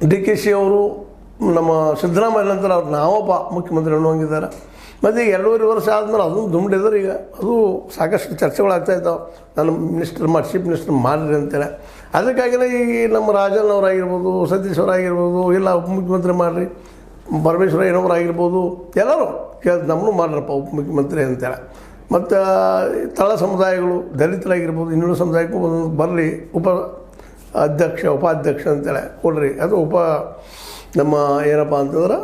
D K she ಅವರು ನಮ್ಮ ಸಿದ್ದರಾಮಯ್ಯ ನಂತರ ಅವ್ರು ನಾವೊಬ್ಬ ಮುಖ್ಯಮಂತ್ರಿ ಅನ್ನೋಂಗಿದ್ದಾರೆ. ಮತ್ತು ಈಗ 2.5 ವರ್ಷ ಆದಮೇಲೆ ಅದನ್ನು ದುಂಬಿಡಿದ್ರೆ ಈಗ ಅದು ಸಾಕಷ್ಟು ಚರ್ಚೆಗಳಾಗ್ತಾಯಿದ್ದಾವೆ. ನಾನು ಚೀಫ್ ಮಿನಿಸ್ಟರ್ ಮಾಡಿರಿ ಅಂತೇಳಿ. ಅದಕ್ಕಾಗಿಯೇ ಈಗ ನಮ್ಮ ರಾಜನ್ ಅವರಾಗಿರ್ಬೋದು, ಸತೀಶ್ ಅವರಾಗಿರ್ಬೋದು, ಇಲ್ಲ ಉಪಮುಖ್ಯಮಂತ್ರಿ ಮಾಡಿರಿ, ಪರಮೇಶ್ವರ ಏನವರಾಗಿರ್ಬೋದು, ಎಲ್ಲರೂ ನಮ್ಮನ್ನು ಮಾಡ್ರಪ್ಪ ಉಪಮುಖ್ಯಮಂತ್ರಿ ಅಂತೇಳಿ. ಮತ್ತು ತಳ ಸಮುದಾಯಗಳು, ದಲಿತರಾಗಿರ್ಬೋದು, ಇನ್ನೂರು ಸಮುದಾಯಕ್ಕೂ ಒಂದೊಂದು ಬರಲಿ ಉಪಾಧ್ಯಕ್ಷ ಅಂತೇಳಿ ಕೊಡ್ರಿ, ಅದು ನಮ್ಮ ಏನಪ್ಪ ಅಂತಂದ್ರೆ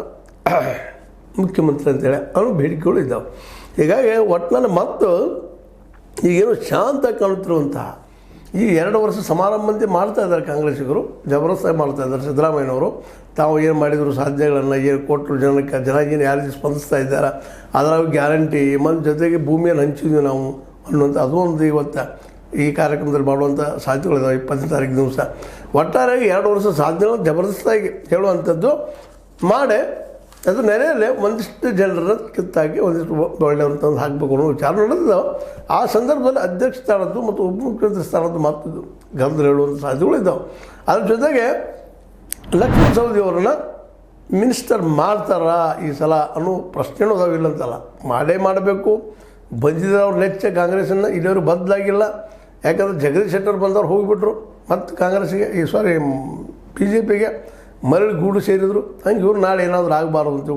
ಮುಖ್ಯಮಂತ್ರಿ ಅಂತೇಳಿ ಅನ್ನೋ ಬೇಡಿಕೆಗಳು ಇದ್ದಾವೆ. ಹೀಗಾಗಿ ಒಟ್ಟಿನಲ್ಲಿ ಮತ್ತು ಈಗೇನು ಶಾಂತ ಕಾಣುತ್ತಿರುವಂತಹ ಈ 2 ವರ್ಷ ಸಮಾರಂಭಂತೆ ಮಾಡ್ತಾಯಿದ್ದಾರೆ ಕಾಂಗ್ರೆಸ್ಸಿಗರು, ಜಬರ್ದಸ್ತಾಗಿ ಮಾಡ್ತಾಯಿದ್ದಾರೆ. ಸಿದ್ದರಾಮಯ್ಯನವರು ತಾವು ಏನು ಮಾಡಿದರು, ಸಾಧ್ಯಗಳನ್ನು ಏನು ಕೊಟ್ಟರು ಜನಕ್ಕೆ, ಜನ ಏನು ಯಾವ ರೀತಿ ಸ್ಪಂದಿಸ್ತಾ ಇದ್ದಾರೆ, ಅದರ ಗ್ಯಾರಂಟಿ ಮತ್ತು ಜೊತೆಗೆ ಭೂಮಿಯನ್ನು ಹಂಚಿದ್ವಿ ನಾವು ಅನ್ನುವಂಥ ಅದು ಒಂದು ಇವತ್ತು ಈ ಕಾರ್ಯಕ್ರಮದಲ್ಲಿ ಮಾಡುವಂಥ ಸಾಧ್ಯತೆಗಳಿದ್ದಾವೆ. 20ನೇ ತಾರೀಕು ದಿವಸ ಒಟ್ಟಾರೆಯಾಗಿ 2 ವರ್ಷ ಸಾಧ್ಯತೆಗಳನ್ನು ಜಬರ್ದಸ್ತಾಗಿ ಹೇಳುವಂಥದ್ದು ಮಾಡಿ ಅದು ನೆನೆಯಲ್ಲೇ ಒಂದಿಷ್ಟು ಜನರನ್ನು ಕಿತ್ತಾಕಿ ಒಂದಿಷ್ಟು ಒಳ್ಳೆಯವ್ರನ್ನ ತಂದು ಹಾಕಬೇಕು ಅನ್ನೋ ವಿಚಾರ ನಡೆದಿದ್ದಾವೆ. ಆ ಸಂದರ್ಭದಲ್ಲಿ ಅಧ್ಯಕ್ಷ ಸ್ಥಾನದ್ದು ಮತ್ತು ಉಪಮುಖ್ಯಮಂತ್ರಿ ಸ್ಥಾನದ್ದು ಮಾತು ಗಂಧರು ಹೇಳುವಂಥ ಸಾಧ್ಯತೆಗಳಿದ್ದಾವೆ. ಅದ್ರ ಜೊತೆಗೆ ಲಕ್ಷ್ಮಣ ಸವದಿ ಅವರನ್ನ ಮಿನಿಸ್ಟರ್ ಮಾಡ್ತಾರಾ ಈ ಸಲ ಅನ್ನೋ ಪ್ರಶ್ನೆನೂ ಅದಾವಿಲ್ಲ ಅಂತಲ್ಲ, ಮಾಡಬೇಕು. ಬಂದಿದ್ದವ್ರು ನೆಚ್ಚ ಕಾಂಗ್ರೆಸ್ಸನ್ನು ಇಲ್ಲಿಯವರು ಬದಲಾಗಿಲ್ಲ. ಯಾಕಂದರೆ ಜಗದೀಶ್ ಶೆಟ್ಟರ್ ಬಂದವ್ರು ಹೋಗಿಬಿಟ್ರು, ಮತ್ತು ಕಾಂಗ್ರೆಸ್ಸಿಗೆ BJPಗೆ ಮರಳಿ ಗೂಡು ಸೇರಿದರು. ಹಂಗೆ ಇವ್ರು ನಾಳೆ ಏನಾದರೂ ಆಗಬಾರ್ದು ಅಂತ